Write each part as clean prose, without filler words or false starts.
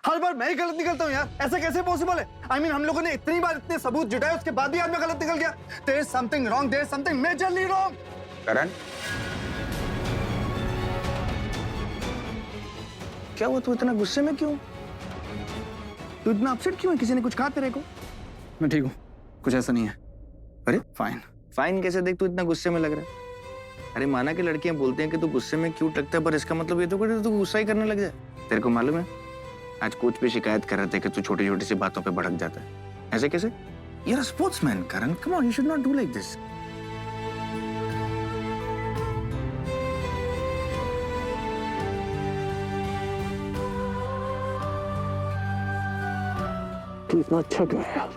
हर बार मैं ही गलत निकलता हूँ यार, ऐसा कैसे पॉसिबल है? I mean, हम लोगों ने इतनी बार इतने सबूत जुटाए, उसके बाद भी आज मैं गलत निकल गया। There is something wrong, there is something majorly wrong। करण, क्या हुआ? तू इतना गुस्से में क्यों? तू इतना अपसेट क्यों है? किसी ने कुछ कहा तेरे को? मैं ठीक हूँ, कुछ ऐसा नहीं है। अरे फाइन। फाइन कैसे? देख, तू इतना गुस्से में लग रहा है। अरे माना कि लड़कियां बोलती हैं कि तू गुस्से में क्यों लगता है, पर इसका मतलब ये तो कि तू गुस्सा ही करने लग जाए। तेरे को मालूम है, आज कोच भी शिकायत कर रहे थे कि तू छोटी छोटी सी बातों पे भड़क जाता है। ऐसे कैसे? You're a sportsman, Karan. Come on, you should not do like this. तू इतना अच्छा क्यों है यार?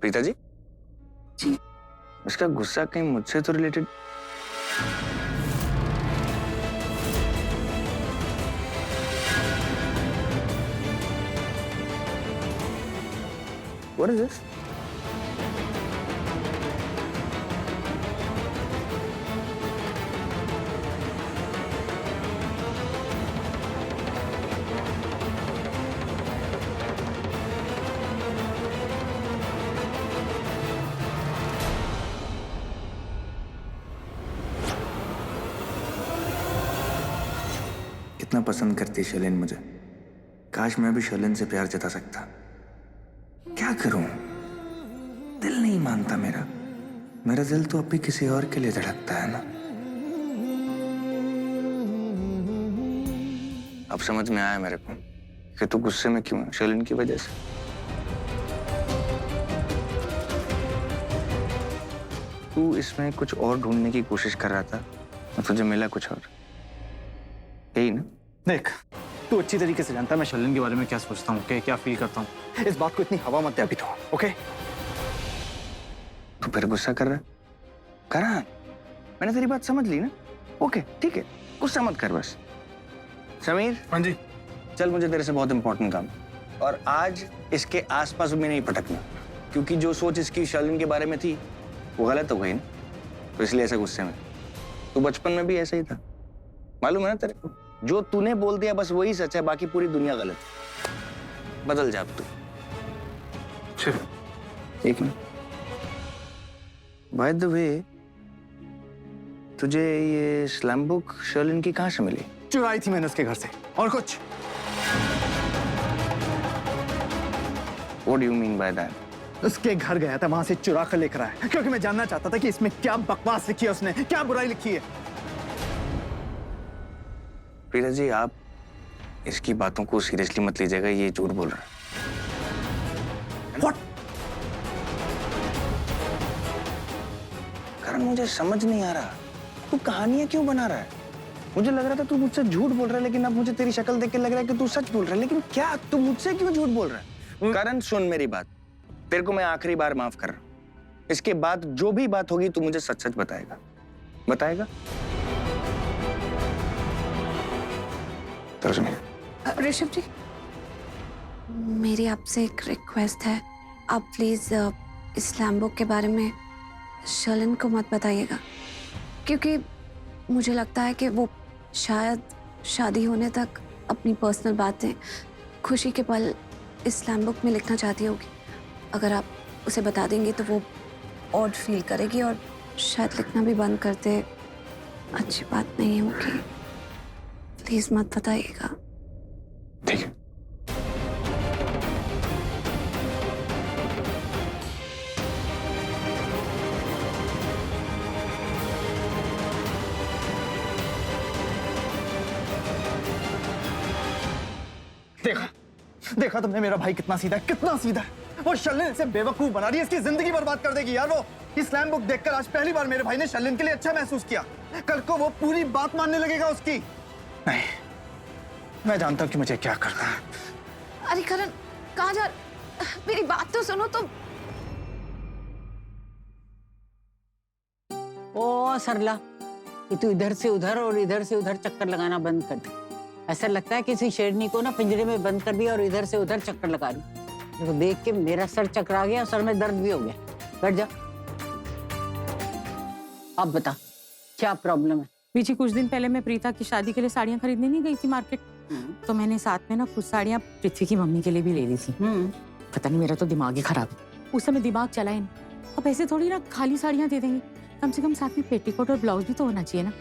प्रीता जी? जी। उसका गुस्सा कहीं मुझसे तो रिलेटेड? What is this? कितना पसंद करती है शैलेन मुझे। काश मैं भी शैलेन से प्यार जता सकता। क्या करूं? दिल नहीं मानता मेरा। मेरा दिल तो अब भी किसी और के लिए धड़कता है ना। अब समझ में आया मेरे को कि तू गुस्से में क्यों है, शैलेन की वजह से। तू इसमें कुछ और ढूंढने की कोशिश कर रहा था और तुझे मिला कुछ और, यही ना? देख, तू अच्छी तरीके से जानता है मैं शैलेन के बारे में क्या सोचता हूँ, क्या फील करता हूँ। इस बात को इतनी हवा मत दे अभी तो, ओके? तू फिर गुस्सा कर रहा है? करण, मैंने तेरी बात समझ ली ना। ओके ठीक है, गुस्सा मत कर बस। समीर। हाँ जी। चल, मुझे तेरे से बहुत इंपॉर्टेंट काम है और आज इसके आसपास भी नहीं भटकना, क्योंकि जो सोच इसकी शैलेन के बारे में थी वो गलत हो गई ना, तो इसलिए ऐसा गुस्से में। तू बचपन में भी ऐसा ही था, मालूम है ना तेरे को? जो तूने बोल दिया बस वही सच है, बाकी पूरी दुनिया गलत है। बदल जा अब तू। एक मिनट, बाय द वे, तुझे ये स्लैम बुक शर्लिन की कहाँ से मिली? चुराई थी मैंने उसके घर से, और कुछ। What do you mean by that? उसके घर गया था, वहां से चुरा कर लेकर आया, क्योंकि मैं जानना चाहता था कि इसमें क्या बकवास लिखी है उसने, क्या बुराई लिखी है। प्रीता जी, आप इसकी बातों को सीरियसली मत लीजिएगा, ये झूठ बोल रहा है। What? कारण मुझे समझ नहीं आ रहा, तू कहानियां क्यों बना रहा है? मुझे लग रहा था तू मुझसे झूठ बोल रहा है, लेकिन अब मुझे तेरी शक्ल देख के लग रहा है कि तू सच बोल रहा है। लेकिन क्या तू मुझसे क्यों झूठ बोल रहा है? कारण सुन मेरी बात, तेरे को मैं आखिरी बार माफ कर रहा हूं। इसके बाद जो भी बात होगी तू मुझे सच सच बताएगा, बताएगा? ऋषभ जी, मेरी आपसे एक रिक्वेस्ट है, आप प्लीज इस स्लैम बुक के बारे में शर्लिन को मत बताइएगा, क्योंकि मुझे लगता है कि वो शायद शादी होने तक अपनी पर्सनल बातें, खुशी के पल इस स्लैम बुक में लिखना चाहती होगी। अगर आप उसे बता देंगे तो वो ऑड फील करेगी और शायद लिखना भी बंद कर दे। अच्छी बात नहीं होगी, प्लीज मत बताइएगा। ठीक है। देखा, देखा तुमने मेरा भाई कितना सीधा है, कितना सीधा है। वो शर्लिन इसे बेवकूफ बना रही है, इसकी जिंदगी बर्बाद कर देगी यार। वो इस स्लैम बुक देखकर आज पहली बार मेरे भाई ने शर्लिन के लिए अच्छा महसूस किया। कल को वो पूरी बात मानने लगेगा उसकी। नहीं, मैं जानता हूं कि मुझे क्या करना है। अरे करण, कहाँ जा? मेरी बात तो सुनो तुम। ओ सरला, ये तू इधर से उधर और इधर से उधर चक्कर लगाना बंद कर दे। ऐसा लगता है किसी शेरनी को ना पिंजरे में बंद कर दिया और इधर से उधर चक्कर लगा रही। देखो, देख के मेरा सर चकरा गया और सर में दर्द भी हो गया। बैठ जा। अब बता क्या प्रॉब्लम है? बीजी कुछ दिन पहले मैं प्रीता की शादी के लिए साड़ियाँ खरीदने नहीं गई थी मार्केट, तो मैंने साथ में ना कुछ साड़ियाँ पृथ्वी की मम्मी के लिए भी ले ली थी। पता नहीं मेरा तो दिमाग ही खराब है, उस समय दिमाग चला ही नहीं। अब ऐसे थोड़ी ना खाली साड़ियाँ दे देंगे, कम से कम साथ में पेटीकोट और ब्लाउज भी तो होना चाहिए ना।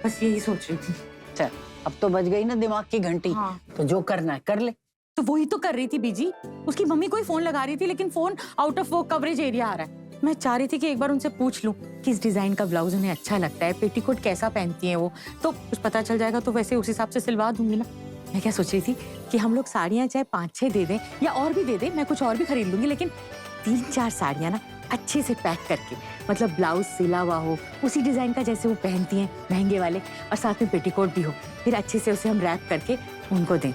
बस यही सोच रही थी। चल अब तो बज गई ना दिमाग की घंटी। हाँ। तो जो करना है कर ले। तो वही तो कर रही थी बीजी, उसकी मम्मी कोई फोन लगा रही थी लेकिन फोन आउट ऑफ वो कवरेज एरिया आ रहा है। मैं चाह रही थी कि एक बार उनसे पूछ लूं किस डिजाइन का ब्लाउज उन्हें अच्छा लगता है, पेटीकोट कैसा पहनती हैं वो, तो कुछ पता चल जाएगा तो वैसे उस हिसाब से सिलवा दूंगी ना। मैं क्या सोच रही थी कि हम लोग साड़ियाँ चाहे 5-6 दे दें या और भी दे दें, मैं कुछ और भी खरीद लूंगी, लेकिन 3-4 साड़ियाँ ना अच्छे से पैक करके, मतलब ब्लाउज सिला हुआ हो उसी डिजाइन का जैसे वो पहनती हैं महंगे वाले, और साथ में पेटीकोट भी हो, फिर अच्छे से उसे हम रैप करके उनको दें।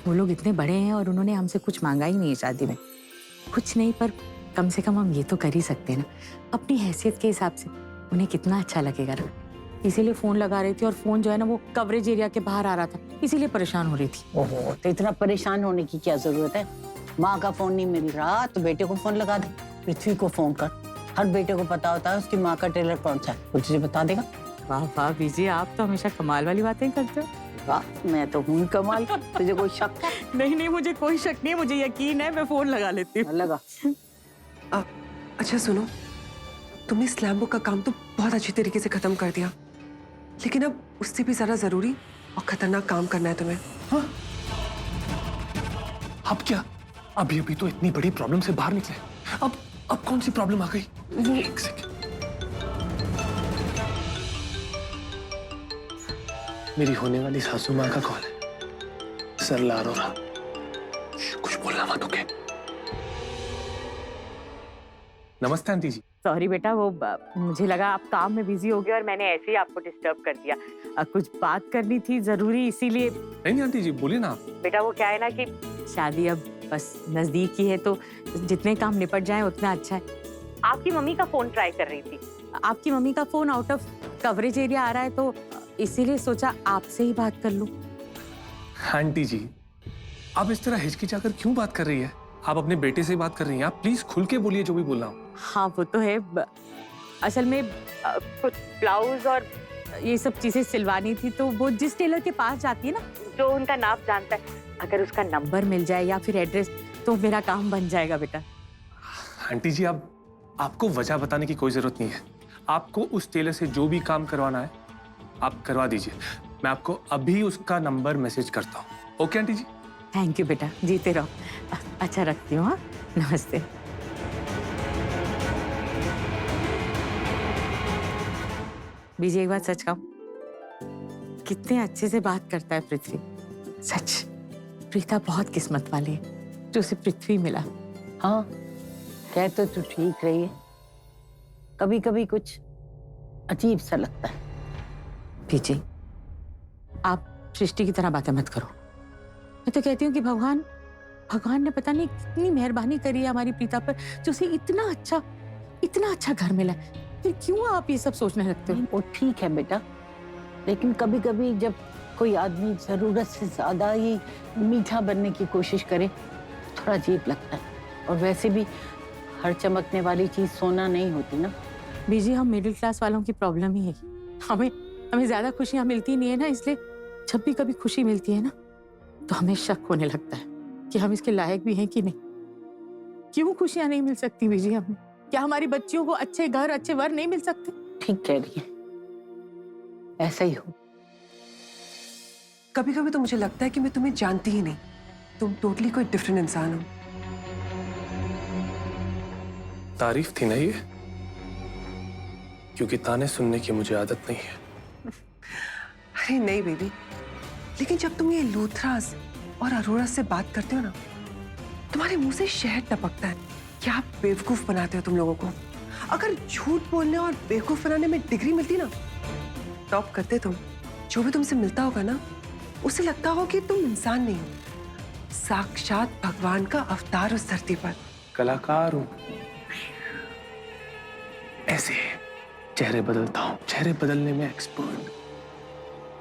वो लोग इतने बड़े हैं और उन्होंने हमसे कुछ मांगा ही नहीं है शादी में, कुछ नहीं, पर कम से कम हम ये तो कर ही सकते हैं ना अपनी हैसियत के हिसाब से। उन्हें कितना अच्छा लगेगा ना, इसीलिए फोन लगा रही थी, और फोन जो है ना वो कवरेज एरिया के बाहर आ रहा था, इसीलिए परेशान हो रही थी। ओहो, तो इतना परेशान होने की क्या जरूरत है? माँ का फोन नहीं मिल रहा तो बेटे को फोन लगा दे, पृथ्वी को फोन कर। हर बेटे को पता होता है उसकी माँ का टेलर कौन सा है, वो तुझे बता देगा। वाह वाह बीजी, आप तो हमेशा कमाल वाली बातें करते हो। वाह, मैं तो हूँ कमाल। तुझे कोई शक है? नहीं नहीं, मुझे कोई शक नहीं, मुझे यकीन है, मैं फोन लगा लेती हूँ। लगा। अच्छा सुनो, तुमने स्लैम बुक का काम तो बहुत अच्छी तरीके से खत्म कर दिया, लेकिन अब उससे भी ज्यादा जरूरी और खतरनाक काम करना है तुम्हें। हाँ? अब क्या? अभी अभी तो इतनी बड़ी प्रॉब्लम से बाहर निकले, अब कौन सी प्रॉब्लम आ गई? एक सेकंड। मेरी होने वाली सासू माँ का कॉल है। सरला अरोरा, कुछ बोलना मत, ओके? नमस्ते आंटी जी। सॉरी बेटा, वो मुझे लगा आप काम में बिजी हो गए और मैंने ऐसे ही आपको डिस्टर्ब कर दिया। कुछ बात करनी थी जरूरी, इसीलिए। नहीं आंटी जी, बोलिए ना। बेटा वो क्या है ना कि शादी अब बस नजदीक ही है, तो जितने काम निपट जाएं उतना अच्छा है। आपकी मम्मी का फोन ट्राई कर रही थी, आपकी मम्मी का phone out of coverage area आ रहा है, तो इसीलिए सोचा आपसे ही बात कर लूं। आंटी जी, आप इस तरह हिचकिचाकर क्यों बात कर रही है? आप अपने बेटे से बात कर रही हैं, आप प्लीज खुल के बोलिए जो भी बोल रहा हूँ। हाँ वो तो है, असल में कुछ ब्लाउज और ये सब चीजें सिलवानी थी, तो वो जिस टेलर के पास जाती है ना, जो उनका नाप जानता है, अगर उसका नंबर मिल जाए या फिर एड्रेस, तो मेरा काम बन जाएगा बेटा। आंटी जी, आपको वजह बताने की कोई जरूरत नहीं है। आपको उस टेलर से जो भी काम करवाना है आप करवा दीजिए। मैं आपको अभी उसका नंबर मैसेज करता हूँ। Okay aunty ji? Thank you बेटा, जीते रहो। अच्छा रखती हूँ। हाँ, नमस्ते। बीजी एक बात सच कहूं, कितने अच्छे से बात करता है पृथ्वी। सच, प्रीता बहुत किस्मत वाली है जो उसे पृथ्वी मिला। हाँ, कह तो तू ठीक रही है, कभी कभी कुछ अजीब सा लगता है। बीजी, आप सृष्टि की तरह बातें मत करो। मैं तो कहती हूँ कि भगवान ने पता नहीं कितनी मेहरबानी करी है हमारी प्रीता पर, जो उसे इतना अच्छा घर मिला। फिर क्यों आप ये सब सोचने लगते हो? वो ठीक है बेटा, लेकिन कभी कभी जब कोई आदमी जरूरत से ज्यादा ही मीठा बनने की कोशिश करे, थोड़ा अजीब लगता है। और वैसे भी हर चमकने वाली चीज सोना नहीं होती ना। बीजी, हम मिडिल क्लास वालों की प्रॉब्लम ही है, हमें ज्यादा खुशियां मिलती नहीं है ना, इसलिए जब भी कभी खुशी मिलती है ना, तो हमें शक होने लगता है कि हम इसके लायक भी हैं कि नहीं। क्यों खुशियां नहीं मिल सकती बीजी हमें? क्या हमारी बच्चियों को अच्छे घर, अच्छे वर नहीं मिल सकते? ठीक कह रही है, ऐसा ही हो। कभी कभी तो मुझे लगता है कि मैं तुम्हें जानती ही नहीं, तुम टोटली कोई डिफरेंट इंसान हो। तारीफ थी ना ये? क्योंकि ताने सुनने की मुझे आदत नहीं है। अरे नहीं बेबी, लेकिन जब तुम ये लूथरास और अरोरा से बात करते हो ना, तुम्हारे मुंह से शहद टपकता है। क्या आप बेवकूफ बनाते हो तुम लोगों को। अगर झूठ बोलने और बेवकूफ बनाने में डिग्री मिलती ना, टॉप करते तुम। जो भी तुमसे मिलता होगा ना, उसे लगता हो कि तुम इंसान नहीं हो, साक्षात भगवान का अवतार उस धरती पर। कलाकार हूं, ऐसे चेहरे बदलता हूं, चेहरे बदलने में expert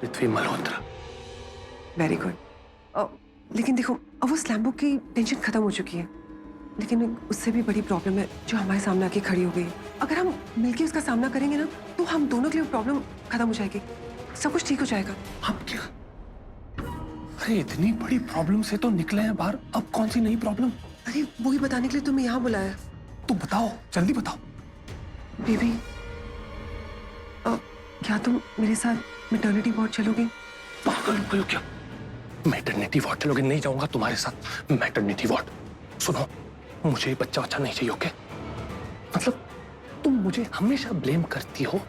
Prithvi Malhotra. Very good. लेकिन देखो, अब वो स्लैम बुक की टेंशन खत्म हो चुकी है। लेकिन उससे भी बड़ी प्रॉब्लम है जो हमारे सामने आके खड़ी हो गई है। अगर हम मिलके उसका सामना करेंगे ना तो हम दोनों के लिए प्रॉब्लम खत्म हो जाएगी, सब कुछ ठीक हो जाएगा। अब क्या? अरे इतनी बड़ी प्रॉब्लम से तो निकले हैं बाहर, अब कौन सी नई प्रॉब्लम? अरे वही बताने के लिए तुम्हें यहाँ बुलाया। तो बताओ, जल्दी बताओ। बेबी, क्या तुम मेरे साथ मैटरनिटी वार्ड चलोगे? पागल हो गए हो क्या? मैटरनिटी वार्ड चलोगे? नहीं जाऊंगा तुम्हारे साथ मैटरनिटी वार्ड। सुनो, मुझे बच्चा नहीं चाहिए, ओके? मतलब तुम मुझे हमेशा ब्लेम करती हो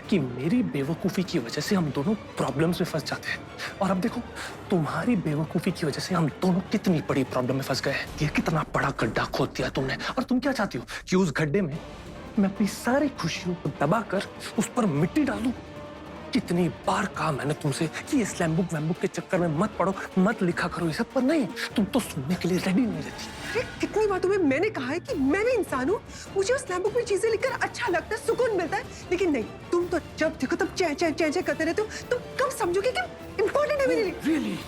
कि मेरी बेवकूफी की वजह से हम दोनों प्रॉब्लम्स में फंस जाते हैं, और अब देखो तुम्हारी बेवकूफी की वजह से हम दोनों कितनी बड़ी प्रॉब्लम में फंस गए हैं। ये कितना बड़ा गड्ढा खोद दिया तुमने, और तुम क्या चाहती हो कि उस गड्ढे में मैं अपनी सारी खुशियों को दबाकर उस पर मिट्टी डाल दूं? कितनी बार कहा मैंने तुमसे कि इस स्लैम बुक के चक्कर में मत पड़ो, मत लिखा करो ये सब, पर नहीं, तुम तो सुनने के लिए रेडी नहीं रहती। अरे कितनी बार तुम्हें मैंने कहा है कि मैं भी इंसान हूँ, मुझे उस स्लैम बुक में चीजें लिखकर अच्छा लगता है, सुकून मिलता है, लेकिन नहीं, तुम तो जब देखो तब चै चै चै चै करते रहते हो। तुम कब समझोगे कि इम्पोर्टेंट है मेरे लिए? Really?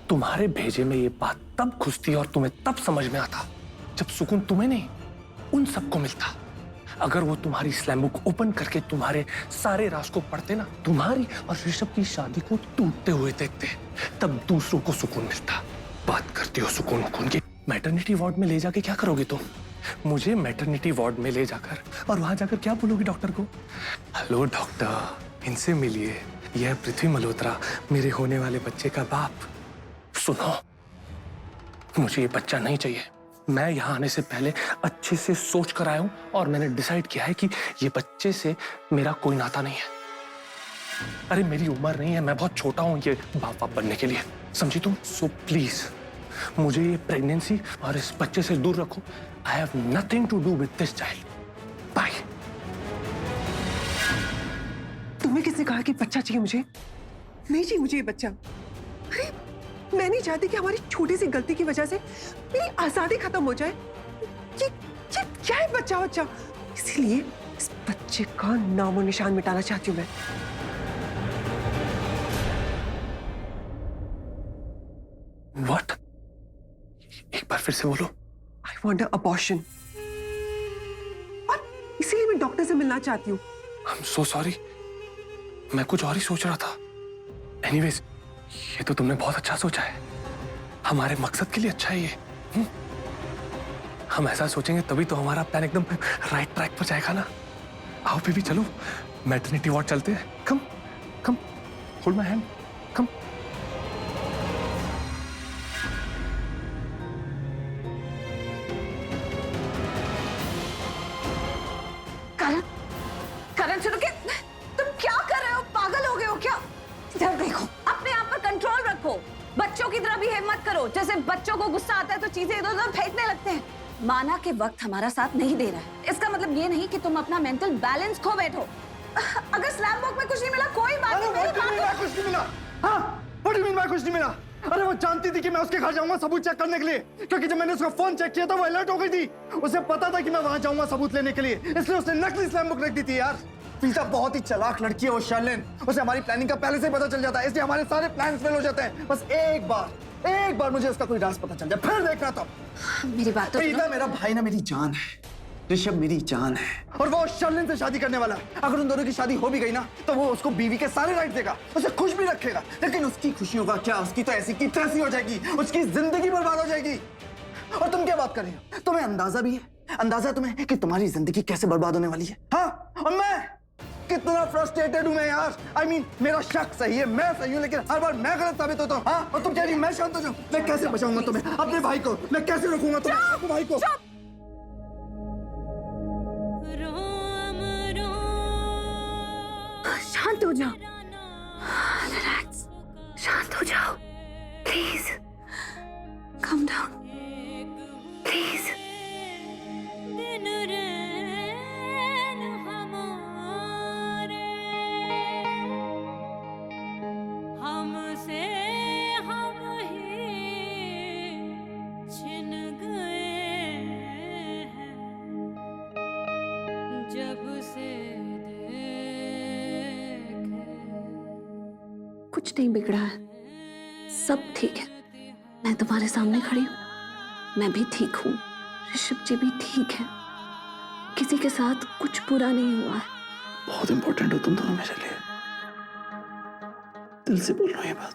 तुम्हारे भेजे में ये बात तब घुसती और तुम्हें तब समझ में आता जब सुकून तुम्हें नहीं, उन सबको मिलता। अगर वो तुम्हारी स्लैम बुक ओपन करके तुम्हारे सारे राज को पढ़ते ना, तुम्हारी और ऋषभ की शादी को टूटते हुए देखते, तब दूसरों को सुकून मिलता। बात करती हो सुकून की। मैटरनिटी वार्ड में ले जाके क्या करोगे तुम? मुझे मैटरनिटी वार्ड में ले जाकर, और वहां जाकर क्या बोलोगी डॉक्टर को? हेलो डॉक्टर, इनसे मिलिए, यह पृथ्वी मल्होत्रा, मेरे होने वाले बच्चे का बाप। सुनो, मुझे ये बच्चा नहीं चाहिए। मैं यहाँ आने से पहले अच्छे से सोच कर आया हूं, और मैंने डिसाइड किया है कि ये बच्चे से मेरा कोई नाता नहीं है। अरे मेरी उम्र नहीं है, मैं बहुत छोटा हूं ये बाप बनने के लिए, समझी तुम? सो प्लीज मुझे ये प्रेगनेंसी और इस बच्चे से दूर रखो। I have nothing to do with this child. Bye. तुम्हें किसने कहा कि बच्चा चाहिए मुझे? नहीं चाहिए मुझे ये बच्चा। अरे मैं नहीं चाहती कि हमारी छोटी सी गलती की वजह से मेरी आजादी खत्म हो जाए। ये क्या है बच्चा? इसीलिए इस बच्चे का नामो निशान मिटाना चाहती हूँ मैं। व्हाट? एक बार फिर से बोलो। आई वांट अ अबॉर्शन, और इसीलिए मैं डॉक्टर से मिलना चाहती हूँ। आई एम सो सॉरी, मैं कुछ और ही सोच रहा था। एनीवेज, ये तो तुमने बहुत अच्छा सोचा है, हमारे मकसद के लिए अच्छा है ये। हम ऐसा सोचेंगे तभी तो हमारा प्लान एकदम राइट ट्रैक पर जाएगा ना। आओ बेबी, चलो मैटरनिटी वार्ड चलते हैं। कम कम, होल्ड माय हैंड, कम। करण सुनो, कि तुम क्या कर रहे हो? पागल हो गए हो क्या? इधर देखो, अपने आप पर कंट्रोल रखो, बच्चों की तरह बिहेव मत करो। जैसे बच्चों को गुस्सा आता है तो चीजें इधर उधर फेंकने लगते हैं। माना के वक्त हमारा साथ नहीं दे रहा है, इसका मतलब ये नहीं कि तुम अपना मेंटल बैलेंस खो बैठो। अगर स्लैम बुक में कुछ नहीं मिला कोई बात नहीं, मेरी बात कुछ नहीं मिला। हाँ, what do you mean by कुछ नहीं मिला? अरे वो जानती थी कि मैं उसके घर जाऊंगा सबूत चेक करने के लिए, क्योंकि जब मैंने उसका फोन चेक किया था वो अलर्ट हो गई थी। उसे पता था कि मैं वहां जाऊंगा सबूत लेने के लिए, इसलिए उसने नकली स्लैम बुक रख दी थी। यार पीसा बहुत ही चालाक लड़की है वो शर्लिन, उसे हमारी प्लानिंग का पहले से ही पता चल जाता है, इसलिए हमारे सारे प्लान्स फेल हो जाते हैं। बस एक बार मुझे उसका कोई राज पता चल जाए, फिर देखना तो। मेरी बात तो पीता मेरा भाई ना मेरी जान है, ऋषभ मेरी जान है, और वो शर्लिन से शादी करने वाला है। अगर उन दोनों की शादी हो भी गई ना तो वो उसको बीवी के सारे राइट देगा, उसे खुश भी रखेगा, लेकिन उसकी खुशियों का क्या? उसकी तो ऐसी की तैसी हो जाएगी, उसकी जिंदगी बर्बाद हो जाएगी। और तुम क्या बात कर रही हो? तुम्हें अंदाजा भी है? अंदाजा तुम्हें कि तुम्हारी जिंदगी कैसे बर्बाद होने वाली है? हाँ, और मैं कितना फ्रस्ट्रेटेड हूं मैं यार। I mean, मेरा शक सही है, मैं सही हूं, लेकिन हर बार मैं गलत साबित होता हूँ। हाँ, और तुम कह रही मैं शांत हो जाऊं? मैं कैसे बचाऊंगा तुम्हें, अपने भाई को? मैं कैसे रखूंगा तुम्हें, अपने भाई को? शांत हो जाओ, रिलैक्स, शांत हो जाओ प्लीज, कम डाउन प्लीज। कुछ नहीं बिगड़ा है, सब ठीक है। मैं तुम्हारे सामने खड़ी हूँ, मैं भी ठीक हूँ। ऋषभ जी भी ठीक है, किसी के साथ कुछ बुरा नहीं हुआ है। बहुत इंपॉर्टेंट हो तुम दोनों मेरे लिए, दिल से बोल रहा हूँ ये बात।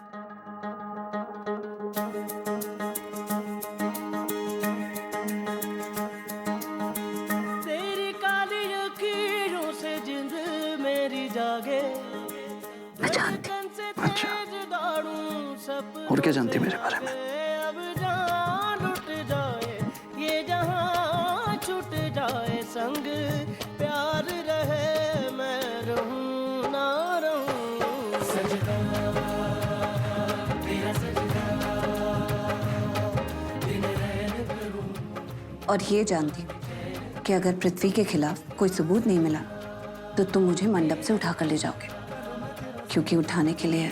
तेरी काली लकीरों से जिंद मेरी जागे। मैं जानती। अच्छा, और क्या जानती है मेरे बारे में? अब जान लुट जाए ये जहां छूट जाए संग प्यार रहे मैं रहूं ना रहूं। सजदा तेरा सजदा दिन रैन करूं। और ये जानती हूँ कि अगर पृथ्वी के खिलाफ कोई सबूत नहीं मिला तो तुम मुझे मंडप से उठाकर ले जाओगे, क्योंकि उठाने के लिए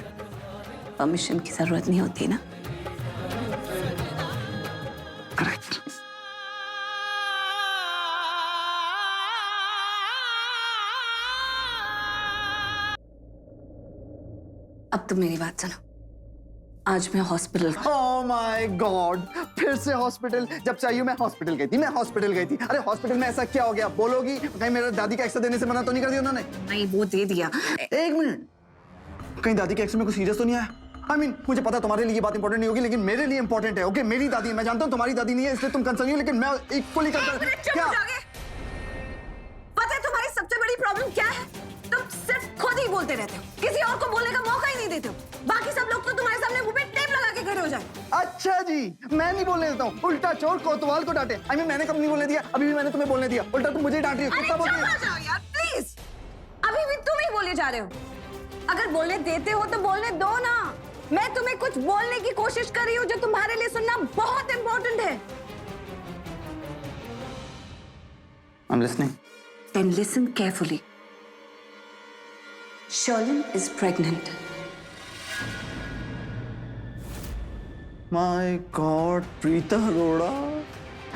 परमिशन की जरूरत नहीं होती ना। करेक्ट। अब तुम मेरी बात सुनो। आज मैं हॉस्पिटल ओह माय गॉड, फिर से हॉस्पिटल। जब चाहिए मैं हॉस्पिटल गई थी, मैं हॉस्पिटल गई थी। अरे हॉस्पिटल में ऐसा क्या हो गया? बोलोगी? कहीं मेरे दादी का एक्सरे देने से मना तो नहीं कर दिया उन्होंने? नहीं, वो दे दिया। एक मिनट, कहीं दादी के एक्सरे में कुछ सीरियस तो नहीं आया? I mean, मुझे पता तुम्हारे लिए ये बात इंपॉर्टेंट नहीं होगी, लेकिन मेरे लिए इंपॉर्टेंट है। ओके, मेरी दादी, मैं जानता हूँ तुम्हारी दादी नहीं है इसलिए तुम कंसर्न हो, लेकिन मैं इक्वली कंसर्न। क्या? पता है तुम्हारी सबसे बड़ी प्रॉब्लम क्या है? तुम सिर्फ खुद ही बोलते रहते हो, किसी और को बोलने का मौका ही नहीं देते हो। बाकी सब लोग तो तुम्हारे सामने मुंह पे टेप लगा के खड़े हो जाए। अच्छा जी, मैं नहीं बोलने देता हूँ। उल्टा चोर कोतवाल को डांटे। I mean, मैंने कब नहीं बोलने दिया? अभी भी मैंने तुम्हें बोलने दिया। उल्टा तुम मुझे डांट रही हो। कितना बोल रही हो? जाओ यार, प्लीज। अभी भी तुम ही बोले जा रहे हो। अगर बोलने देते हो तो बोलने दो ना। मैं तुम्हें कुछ बोलने की कोशिश कर रही हूँ जो तुम्हारे लिए सुनना बहुत इंपॉर्टेंट है। I'm listening. Then listen carefully. Sherlyn is pregnant. My God, Preeta Arora.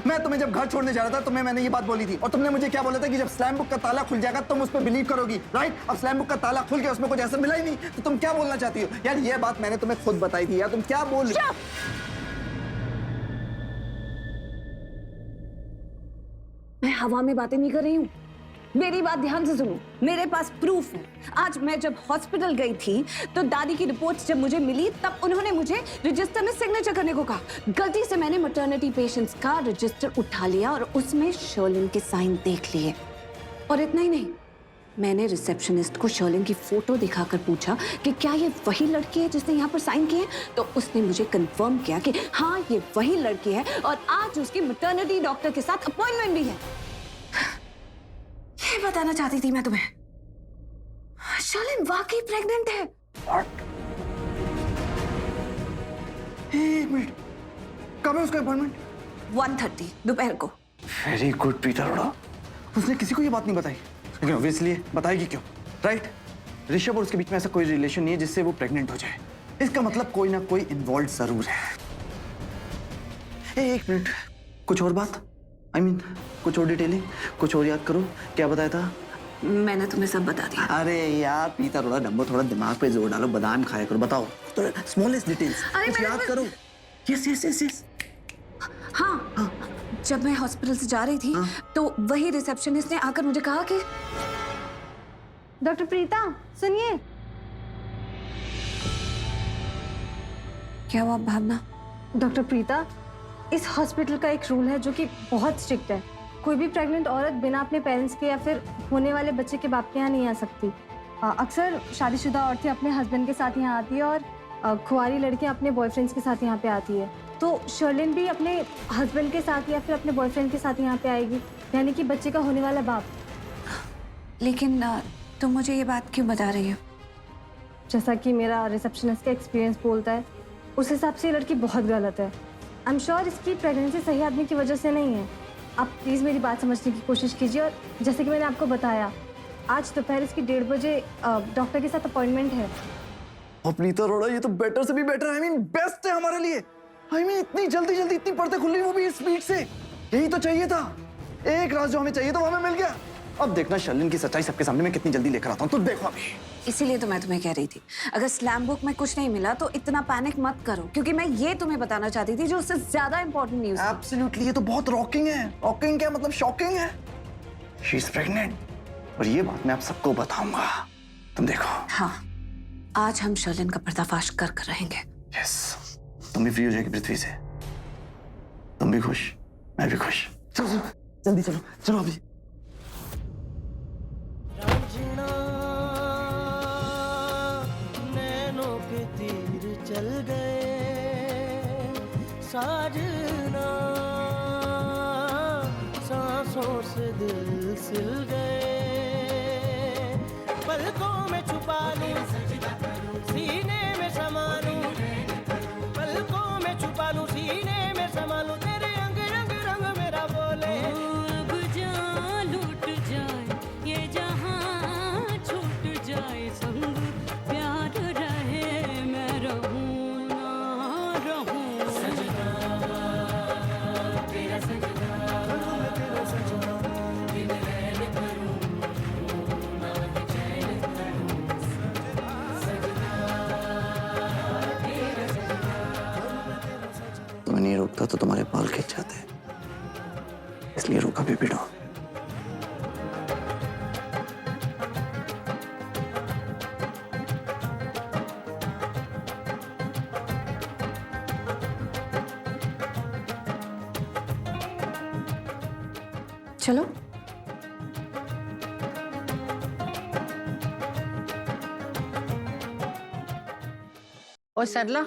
मैं तुम्हें जब घर छोड़ने जा रहा था तुम्हें मैंने ये बात बोली थी, और तुमने मुझे क्या बोला था कि जब स्लैम बुक का ताला खुल जाएगा तुम उस पर बिलीव करोगी, राइट? अब स्लैम बुक का ताला खुल गया, उसमें कुछ ऐसा मिला ही नहीं, तो तुम क्या बोलना चाहती हो? यार ये बात मैंने तुम्हें खुद बताई थी यार, तुम क्या बोल रही हो? मैं हवा में बातें नहीं कर रही हूँ। मेरी बात ध्यान से सुनो, मेरे पास प्रूफ है। आज मैं जब हॉस्पिटल गई थी तो दादी की रिपोर्ट्स जब मुझे मिली तब उन्होंने मुझे रजिस्टर में सिग्नेचर करने को कहा। गलती से मैंने मैटरनिटी पेशेंट्स का रजिस्टर उठा लिया और उसमें शर्लिन के साइन देख लिए। और इतना ही नहीं, मैंने रिसेप्शनिस्ट को शर्लिन की फोटो दिखाकर पूछा कि क्या ये वही लड़की है जिसने यहाँ पर साइन किए, तो उसने मुझे कंफर्म किया कि हाँ ये वही लड़की है और आज उसकी मैटरनिटी डॉक्टर के साथ अपॉइंटमेंट भी है। ये बताना चाहती थी मैं तुम्हें, शर्लिन वाकई प्रेग्नेंट है। एक मिनट, कब है उसका अपॉइंटमेंट? 1:30 दोपहर को। Very good Preeta Arora. उसने किसी को ये बात नहीं बताई, लेकिन ऑब्वियसली बताएगी क्यों, राइट? ऋषभ और उसके बीच में ऐसा कोई रिलेशन नहीं है जिससे वो प्रेग्नेंट हो जाए। इसका मतलब कोई ना कोई इन्वॉल्व जरूर है। एक मिनट, कुछ और बात? I mean, कुछ और डिटेलिंग, कुछ और याद करो, क्या बताया था? मैंने तुम्हें सब बता दिया। अरे यार प्रीता अरोड़ा, डम्बो थोड़ा दिमाग पे जोर डालो, बादाम खाया करो, बताओ थोड़ा स्मॉलेस्ट डिटेल्स, अरे कुछ याद करो। Yes yes yes yes. हाँ, जब मैं हॉस्पिटल से जा रही थी तो वही रिसेप्शनिस्ट ने आकर मुझे कहा कि डॉक्टर प्रीता सुनिए। क्या हुआ भावना? डॉक्टर प्रीता, इस हॉस्पिटल का एक रूल है जो कि बहुत स्ट्रिक्ट है। कोई भी प्रेग्नेंट औरत बिना अपने पेरेंट्स के या फिर होने वाले बच्चे के बाप के यहाँ नहीं आ सकती। अक्सर शादीशुदा औरतें अपने हस्बैंड के साथ यहाँ आती है और कुंवारी लड़कियाँ अपने बॉयफ्रेंड्स के साथ यहाँ पे आती है। तो शर्लिन भी अपने हस्बैंड के साथ या फिर अपने बॉयफ्रेंड के साथ यहाँ पे आएगी, यानी कि बच्चे का होने वाला बाप। लेकिन तुम मुझे ये बात क्यों बता रही हो? जैसा कि मेरा रिसेप्शनिस्ट का एक्सपीरियंस बोलता है, उस हिसाब से ये लड़की बहुत गलत है। आई एम श्योर इसकी प्रेगनेंसी सही आदमी की वजह से नहीं है। आप प्लीज़ मेरी बात समझने की कोशिश कीजिए। और जैसे कि मैंने आपको बताया, आज दोपहर इसकी 1:30 बजे डॉक्टर के साथ अपॉइंटमेंट है। और प्रीता अरोड़ा, ये तो बेटर से भी बेटर है। I mean, बेस्ट है हमारे लिए। I mean, इतनी जल्दी इतनी पर्दे खुल रही, वो भी स्पीड से। यही तो चाहिए था। एक राज जो हमें चाहिए था वो हमें मिल गया। अब देखना शर्लिन की सच्चाई सबके सामने मैं कितनी जल्दी लेकर आता हूँ, तुम देखो अभी। इसीलिए तो मैं तुम्हें कह रही थी, अगर स्लैम बुक में कुछ नहीं मिला तो इतना पैनिक मत करो, क्योंकि मैं ये तुम्हें बताना चाहती थी जो उससे ज्यादा इंपॉर्टेंट न्यूज़ है। एब्सोल्युटली, ये तो बहुत रॉकिंग है। रॉकिंग क्या मतलब, शॉकिंग है। शी इज प्रेग्नेंट, और ये बात मैं आप सबको बताऊंगा, तुम देखो। हाँ, आज हम शर्लिन का पर्दाफाश कर कर रहेंगे। यस, तुम भी फ्री हो जाएगी पृथ्वी से, तुम भी खुश, मैं भी खुश। चलो चलो जल्दी चलो, चलो अभी। रांझना नैनों के तीर चल गए, साजना सांसों से दिल सिल गए, पलकों में छुपा लूं सीने में समा लूं, पलकों में छुपा लूं सीने में समा लूं, तेरे अंग रंग रंग मेरा बोले। अब जान लूट जाए ये जहां, छूट जाए संग प्यार रहे, मैं रहूं ना रहूं। सजना तेरा सजना, तेरा सजना, बिन रैन करूं ना चैन करूं। सजना तेरा सजना। तुम्हें नहीं रोकता तो तुम्हारे बाल खिंच जाते, इसलिए रोका भी भिड़ो। चलो। और सरला,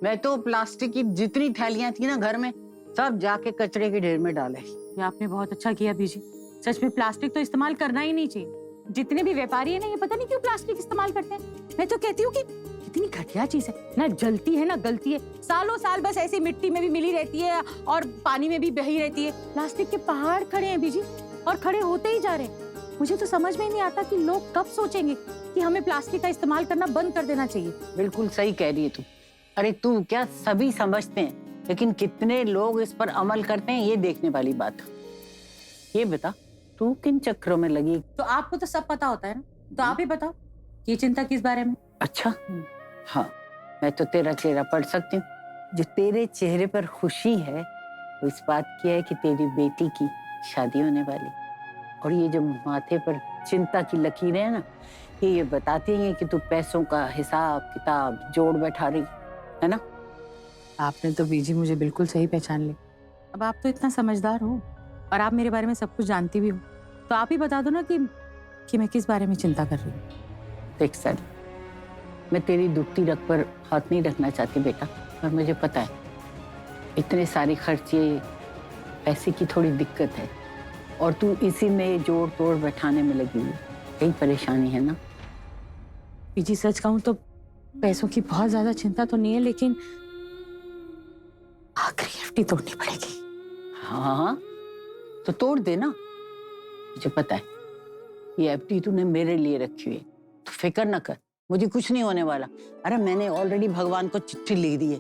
मैं तो प्लास्टिक की जितनी थैलियां थी ना घर में, सब जाके कचरे के ढेर में डाले। ये आपने बहुत अच्छा किया बीजी। सच में प्लास्टिक तो इस्तेमाल करना ही नहीं चाहिए। जितने भी व्यापारी है ना, ये पता नहीं क्यों प्लास्टिक इस्तेमाल करते हैं। मैं तो कहती हूँ कि कितनी घटिया चीज है, ना जलती है ना गलती है, सालों साल बस ऐसी मिट्टी में भी मिली रहती है और पानी में भी बही रहती है। प्लास्टिक के पहाड़ खड़े हैं बीजी, और खड़े होते ही जा रहे हैं। मुझे तो समझ में ही नहीं आता कि लोग कब सोचेंगे कि हमें प्लास्टिक का इस्तेमाल करना बंद कर देना चाहिए। बिल्कुल सही कह रही है तू। अरे तू क्या, सभी समझते हैं, लेकिन कितने लोग इस पर अमल करते हैं, ये देखने वाली बात। ये बता, तू किन चक्रों में लगी? तो आपको तो सब पता होता है ना, तो आप ही बताओ, ये चिंता किस बारे में? अच्छा, हाँ, मैं तो तेरा चेहरा पढ़ सकती हूँ। जो तेरे चेहरे पर खुशी है वो इस बात की है कि तेरी बेटी की शादी होने वाली, और ये जो माथे पर चिंता की लकीरें हैं ना, ये बताती हैं कि तू पैसों का हिसाब किताब जोड़ बैठा रही है ना। आपने तो बीजी मुझे बिल्कुल सही पहचान ली। अब आप तो इतना समझदार हो और आप मेरे बारे में सब कुछ जानती भी हो, तो आप ही बता दो ना कि मैं किस बारे में चिंता कर रही हूँ। देख सर, मैं तेरी दुखती रग पर हाथ नहीं रखना चाहती बेटा, और मुझे पता है इतने सारे खर्चे, पैसे की थोड़ी दिक्कत है, और तू इसी में जोड़ तोड़ बैठाने में लगी हुई, यही परेशानी है ना। बीजी सच कहूँ तो पैसों की बहुत ज्यादा चिंता तो नहीं है, लेकिन आखिरी एफडी तोड़नी पड़ेगी। हाँ, तो तोड़ दे ना। मुझे पता है ये एफडी तूने मेरे लिए रखी हुई है, तो फिक्र ना कर, मुझे कुछ नहीं होने वाला। अरे मैंने ऑलरेडी भगवान को चिट्ठी लिख दी है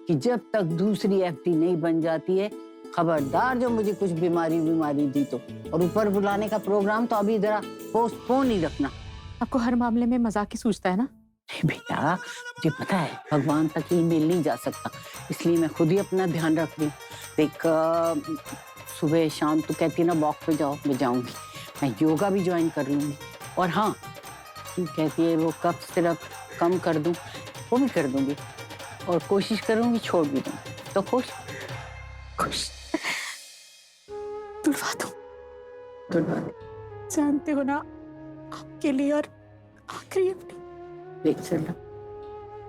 कि जब तक दूसरी एफडी नहीं बन जाती है, खबरदार जो मुझे कुछ बीमारी दी तो, और ऊपर बुलाने का प्रोग्राम तो अभी जरा पोस्टपोन ही रखना। आपको हर मामले में मजाक ही सूझता है ना? नहीं बेटा, मुझे पता है भगवान तक ईमेल नहीं जा सकता, इसलिए मैं खुद ही अपना ध्यान रख रही हूँ। देख, सुबह शाम तो कहती है ना वॉक पे जाओ, मैं जाऊंगी। मैं योगा भी ज्वाइन कर लूंगी, और हाँ, तू कहती है वो कप सिर्फ कम कर दूं, वो भी कर दूंगी, और कोशिश करूंगी छोड़ भी दूं। तो खुश खुश तुलवा दो। तुलवा जानते हो ना, आपके लिए और आखिरी एफडी। देख चलना,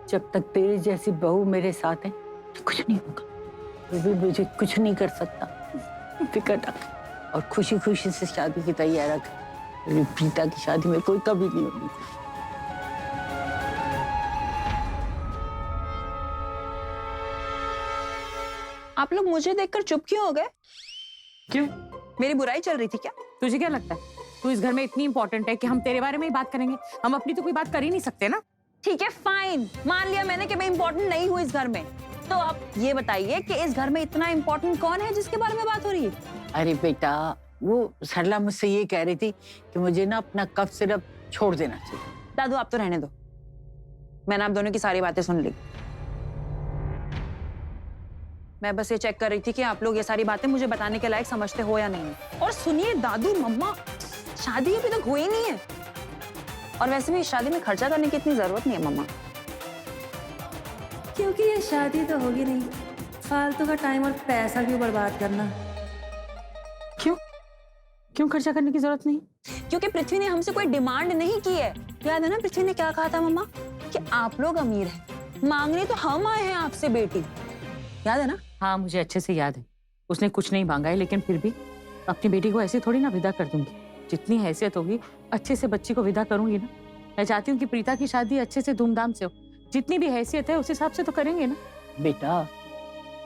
जब तक तेरी जैसी बहू मेरे साथ है तो कुछ नहीं होगा, तो भी मुझे कुछ नहीं कर सकता। फिक्र ना, और खुशी खुशी से शादी की तैयार रख। मेरी प्रीता की शादी में कोई कमी नहीं होगी। आप लोग मुझे देखकर चुप क्यों हो गए? क्यों? मेरी बुराई चल रही थी क्या? तुझे क्या लगता है तू इस घर में इतनी इंपॉर्टेंट है कि हम तेरे बारे में ही बात करेंगे? हम अपनी तो कोई बात कर ही नहीं सकते ना। ठीक है, फाइन, मान लिया मैंने कि मैं इंपॉर्टेंट नहीं हूँ इस घर में। तो आप ये बताइए कि इस घर में इतना इंपॉर्टेंट कौन है जिसके बारे में बात हो रही है? अरे बेटा, वो सरला मुझसे ये कह रही थी कि मुझे ना अपना कफ सिरप छोड़ देना चाहिए। दादू आप तो रहने दो, मैंने आप दोनों की सारी बातें सुन ली। मैं बस ये चेक कर रही थी कि आप लोग ये सारी बातें मुझे बताने के लायक समझते हो या नहीं। और सुनिए दादू मम्मा, शादी अभी तक हुई नहीं है, और वैसे भी इस शादी में खर्चा करने की इतनी जरूरत नहीं है मम्मा। क्योंकि ये शादी तो होगी नहीं, फालतू का टाइम और पैसा क्यों बर्बाद करना। क्यों क्यों खर्चा करने की जरूरत नहीं? क्योंकि पृथ्वी ने हमसे कोई डिमांड नहीं की है। याद है ना पृथ्वी ने क्या कहा था मम्मा, कि आप लोग अमीर हैं, मांगने तो हम आए हैं आपसे बेटी। याद है ना? हाँ मुझे अच्छे से याद है, उसने कुछ नहीं मांगा है, लेकिन फिर भी अपनी बेटी को ऐसे थोड़ी ना विदा कर दूंगी। जितनी हैसियत होगी अच्छे से बच्ची को विदा करूंगी ना। मैं चाहती हूँ कि प्रीता की शादी अच्छे से धूमधाम से हो, जितनी भी हैसियत है उस हिसाब से तो करेंगे ना। बेटा,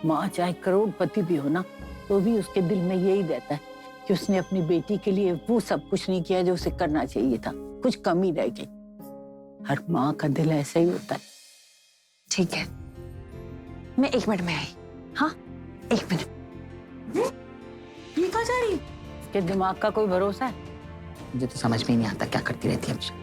माँ चाहे करोड़पति भी हो ना, तो भी उसके दिल में यही रहता है कि उसने अपनी बेटी के लिए वो सब कुछ नहीं किया जो उसे करना चाहिए था, कुछ कमी रह गई। हर माँ का दिल ऐसा ही होता है। ठीक है, मैं 1 मिनट में आई। हाँ 1 मिनट। ये कहाँ जा रही है? उसके दिमाग का कोई भरोसा है? मुझे तो समझ में ही नहीं आता क्या करती रहती है हमेशा।